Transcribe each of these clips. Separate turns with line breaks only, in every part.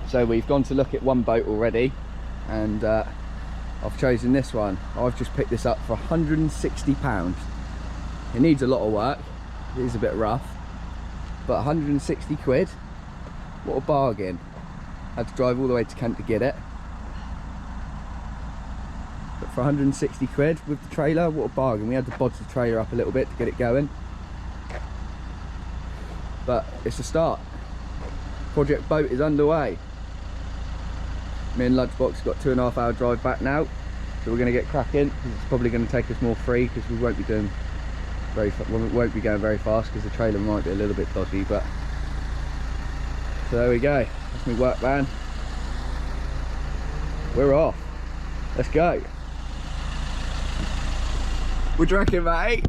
So we've gone to look at one boat already, and I've chosen this one. I've just picked this up for £160. It needs a lot of work, it is a bit rough, but 160 quid, what a bargain. I had to drive all the way to Kent to get it, but for 160 quid with the trailer, what a bargain. We had to bodge the trailer up a little bit to get it going, but it's a start. Project boat is underway. Me and Lunchbox got 2.5 hour drive back now, so we're going to get cracking. It's probably going to take us more free because we won't be doing we won't be going very fast because the trailer might be a little bit dodgy. But so there we go. That's my work van. We're off. Let's go. What do you reckon, mate?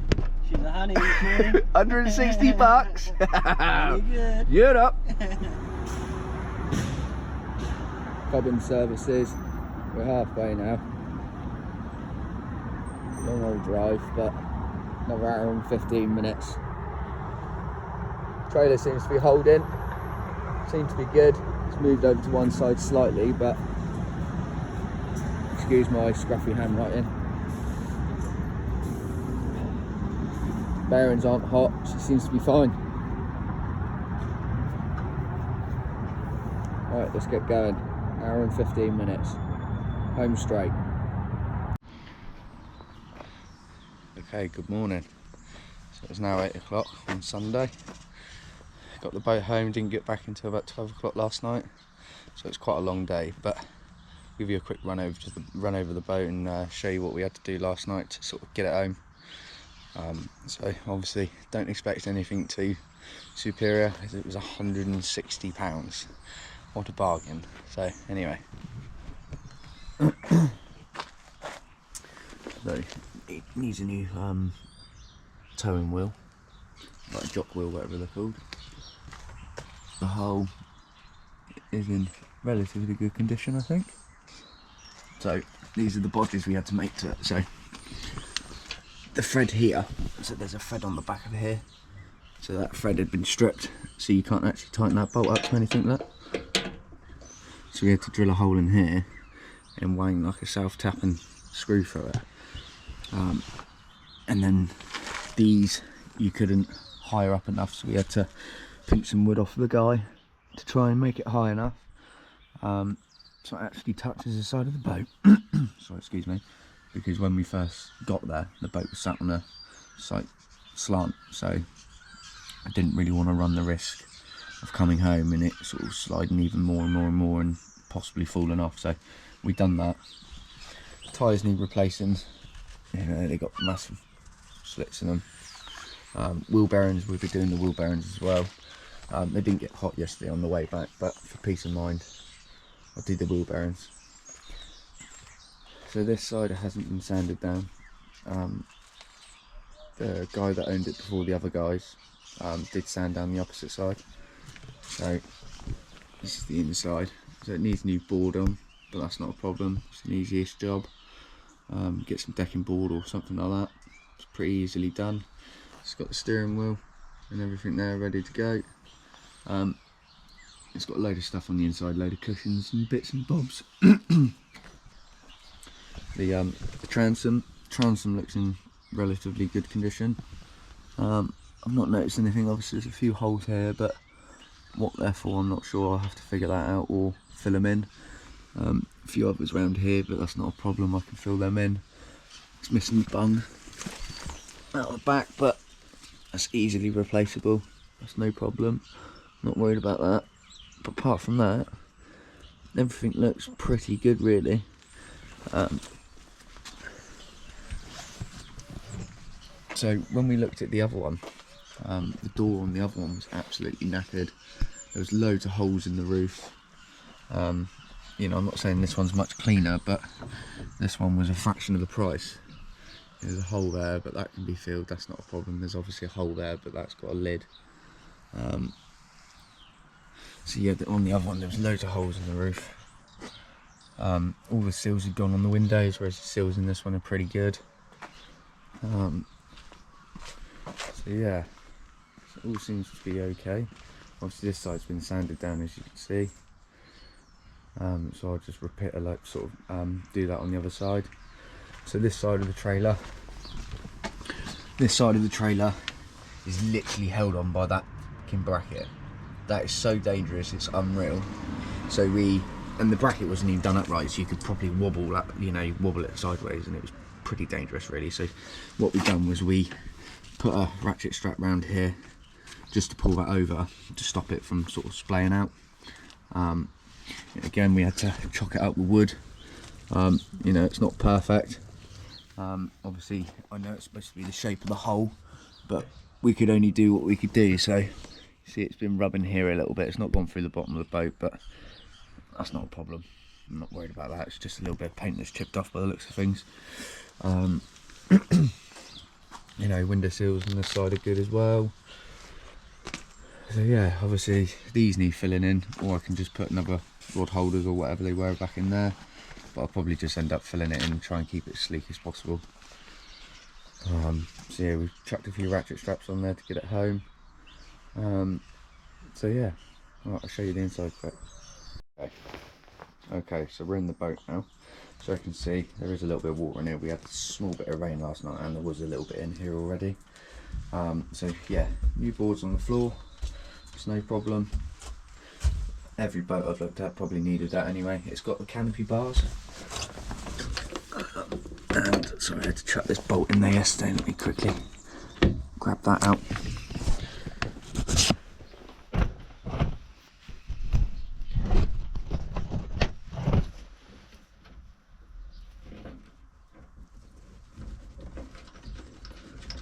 She's a honey this morning.
160 bucks.
Good.
Get up. Cobbin services. We're halfway now. Long old drive, but another hour and 15 minutes. Trailer seems to be holding. Seems to be good. It's moved over to one side slightly, but excuse my scruffy handwriting. Bearings aren't hot. She seems to be fine. Alright, let's get going. Hour and 15 minutes. Home straight. Okay, good morning. So it's now 8 o'clock on Sunday. Got the boat home, didn't get back until about 12 o'clock last night. So it's quite a long day, but I'll give you a quick run over the boat and show you what we had to do last night to sort of get it home. So obviously don't expect anything too superior, as it was £160. What a bargain. So anyway, so it needs a new towing wheel, like a jock wheel, whatever they're called. The hull is in relatively good condition, I think. So these are the bodges we had to make to it. So the thread here, so there's a thread on the back of here, so that thread had been stripped, so you can't actually tighten that bolt up to anything like that. so we had to drill a hole in here and wang like a self-tapping screw through it. And then these you couldn't higher up enough, so we had to pinch some wood off the guy to try and make it high enough, so it actually touches the side of the boat. Sorry, excuse me, because when we first got there the boat was sat on a slight slant, so I didn't really want to run the risk of coming home and it sort of sliding even more and more and more and possibly falling off. So we done that. Tyres need replacing, you know, they got massive slits in them. Wheel bearings, we'll be doing the wheel bearings as well. They didn't get hot yesterday on the way back, but for peace of mind I'll do the wheel bearings. So this side hasn't been sanded down. The guy that owned it before the other guys did sand down the opposite side. So this is the inside, so it needs new board on, but that's not a problem. It's an easiest job. Get some decking board or something like that. It's pretty easily done. It's got the steering wheel and everything there ready to go. It's got a load of stuff on the inside, load of cushions and bits and bobs. The transom looks in relatively good condition. I've not noticed anything. Obviously there's a few holes here, but what they're for I'm not sure. I'll have to figure that out or fill them in. A few others around here, but that's not a problem, I can fill them in. It's missing the bung out of the back, but that's easily replaceable, that's no problem, not worried about that. But apart from that, everything looks pretty good really. So when we looked at the other one, the door on the other one was absolutely knackered. There was loads of holes in the roof. You know, I'm not saying this one's much cleaner, but this one was a fraction of the price. There's a hole there, but that can be filled, that's not a problem. There's obviously a hole there, but that's got a lid. So yeah, on the other one there was loads of holes in the roof. All the seals had gone on the windows, whereas the seals in this one are pretty good. So yeah, it all seems to be okay. Obviously this side's been sanded down, as you can see. So I'll just repeat, like sort of do that on the other side. So this side of the trailer is literally held on by that fucking bracket. That is so dangerous, it's unreal. So and the bracket wasn't even done upright, so you could probably wobble that, you know, wobble it sideways, and it was pretty dangerous really. So what we done was we put a ratchet strap round here just to pull that over to stop it from sort of splaying out. Again, we had to chock it up with wood. You know, it's not perfect. Obviously I know it's supposed to be the shape of the hole, but we could only do what we could do. So you see it's been rubbing here a little bit, it's not gone through the bottom of the boat, but that's not a problem. I'm not worried about that. It's just a little bit of paint that's chipped off by the looks of things. You know, window sills on this side are good as well. So yeah, obviously these need filling in, or I can just put another rod holders or whatever they were back in there, but I'll probably just end up filling it in and try and keep it as sleek as possible. So yeah, we've chucked a few ratchet straps on there to get it home. So yeah, right, I'll show you the inside quick. Okay, so we're in the boat now. So I can see there is a little bit of water in here. We had a small bit of rain last night and there was a little bit in here already. So yeah, new boards on the floor, it's no problem. Every boat I've looked at probably needed that anyway. It's got the canopy bars. And sorry, I had to chuck this bolt in there yesterday. Let me quickly grab that out.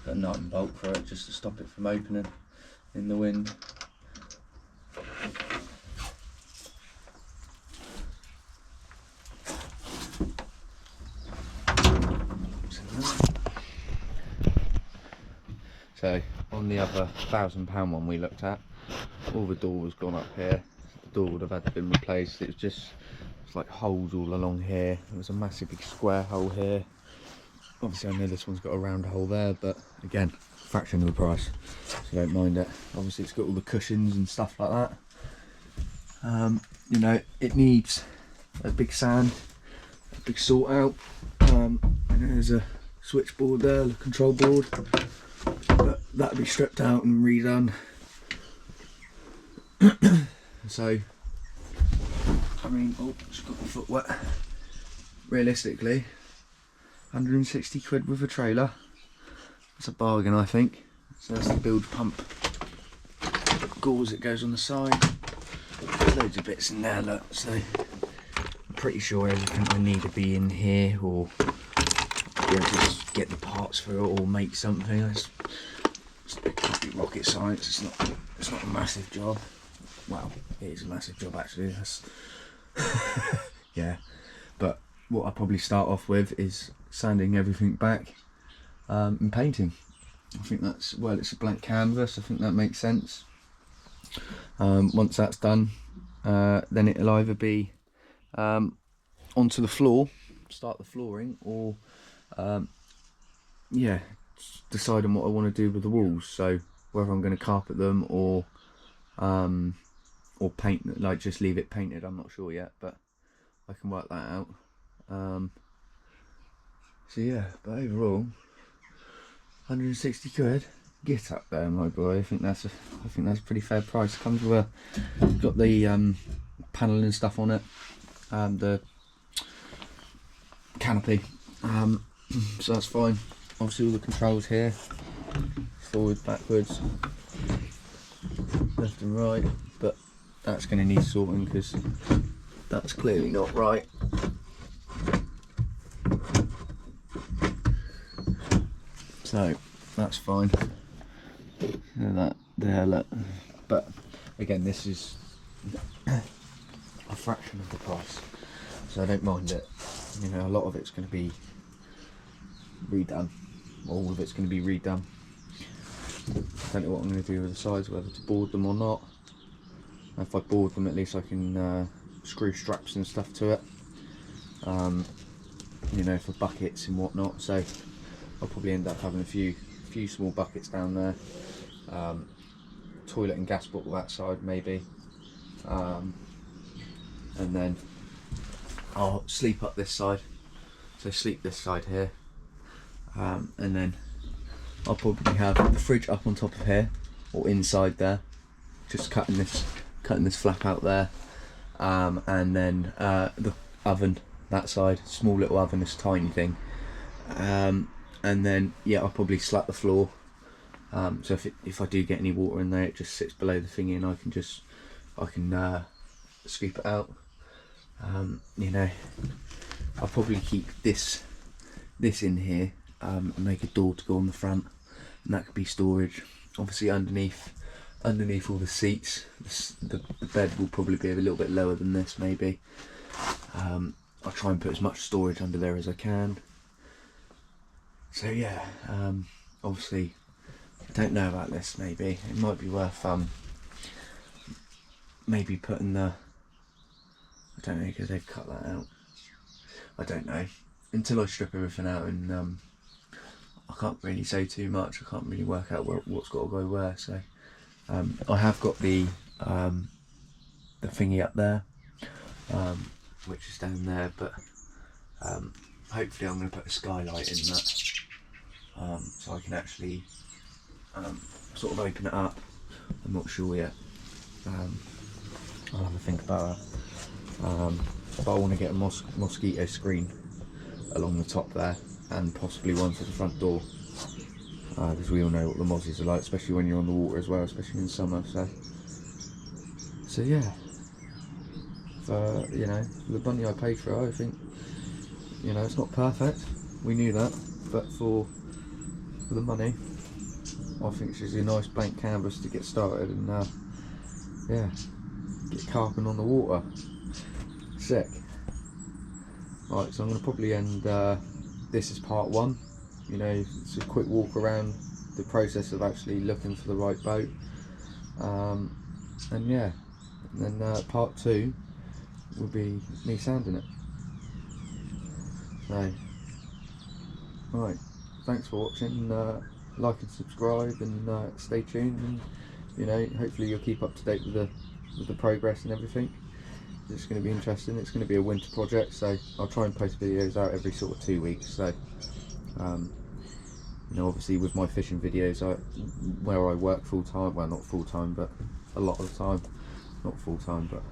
Got a nut and bolt for it just to stop it from opening in the wind. So on the other £1,000 one we looked at, all the door was gone up here. The door would have had to been replaced. It's like holes all along here. There was a massive big square hole here. Obviously I know this one's got a round hole there, but again, fraction of the price, so don't mind it. Obviously it's got all the cushions and stuff like that. You know, it needs a big sand, a big sort out. And there's a switchboard there, the control board, but that'll be stripped out and redone. So, I mean, oh, just got my foot wet. Realistically, 160 quid with a trailer. That's a bargain, I think. So that's the bilge pump gauze that goes on the side. There's loads of bits in there, look. So I'm pretty sure everything I need to be in here, or just get the parts for it, or make something. It could be rocket science. It's not a massive job. Well, it is a massive job actually. That's yeah. But what I'll probably start off with is sanding everything back and painting. I think that's, well, it's a blank canvas. I think that makes sense. Once that's done, then it'll either be onto the floor, start the flooring, or yeah, deciding what I want to do with the walls. So whether I'm going to carpet them or paint, like just leave it painted, I'm not sure yet, but I can work that out. So yeah, but overall, 160 quid. Get up there, my boy. I think that's a pretty fair price. Comes with got the panel and stuff on it, the canopy, so that's fine. Obviously all the controls here, forward, backwards, left and right, but that's going to need sorting because that's clearly not right. So that's fine. That there, look. But again, this is a fraction of the price, so I don't mind it. You know, a lot of it's going to be redone. All of it's going to be redone. I don't know what I'm going to do with the sides, whether to board them or not. If I board them, at least I can screw straps and stuff to it. You know, for buckets and whatnot. So I'll probably end up having a few small buckets down there. Toilet and gas bottle that side maybe, and then I'll sleep up this side, so sleep this side here, and then I'll probably have the fridge up on top of here or inside there, just cutting this flap out there, and then the oven that side, small little oven, this tiny thing, and then yeah, I'll probably slap the floor. So if I do get any water in there, it just sits below the thingy, and I can scoop it out. You know, I'll probably keep this in here, and make a door to go on the front, and that could be storage. Obviously underneath all the seats, the bed will probably be a little bit lower than this maybe. I'll try and put as much storage under there as I can. So yeah, obviously I don't know about this, maybe it might be worth maybe putting the, I don't know, because they've cut that out, I don't know, until I strip everything out, and I can't really say too much. I can't really work out what's got to go where. So I have got the thingy up there, which is down there, but hopefully I'm going to put a skylight in that, so I can actually sort of open it up. I'm not sure yet. I'll have a think about that. But I want to get a mosquito screen along the top there, and possibly one for the front door, because we all know what the mozzies are like, especially when you're on the water as well, especially in summer. So yeah, for, you know, for the bunny I paid for it, I think, you know, it's not perfect, we knew that, but for the money, I think she's a nice blank canvas to get started, and yeah, get carping on the water. Sick. Right, so I'm going to probably end this is part one. You know, it's a quick walk around the process of actually looking for the right boat, and yeah, and then part two will be me sanding it. So right, thanks for watching. Like and subscribe, and stay tuned, and you know, hopefully you'll keep up to date with with the progress and everything. It's going to be interesting. It's going to be a winter project, so I'll try and post videos out every sort of 2 weeks. So you know, obviously with my fishing videos, where I work full time, well, not full time, but a lot of the time, not full time, but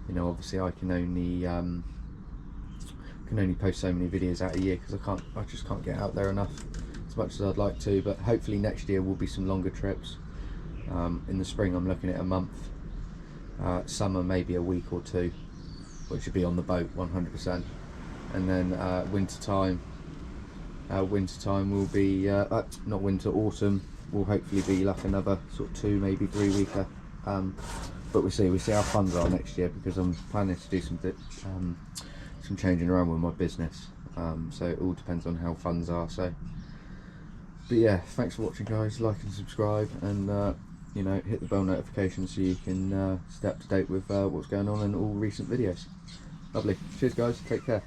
you know, obviously I can only post so many videos out a year because I just can't get out there enough as much as I'd like to. But hopefully next year will be some longer trips. In the spring I'm looking at a month, summer maybe a week or two, which would be on the boat 100%, and then winter time will be not winter, autumn will hopefully be like another sort of 2 maybe 3 weeker, but we'll see how funds are next year, because I'm planning to do some changing around with my business, so it all depends on how funds are. So but yeah, thanks for watching guys, like and subscribe, and you know, hit the bell notification so you can stay up to date with what's going on in all recent videos. Lovely. Cheers guys, take care.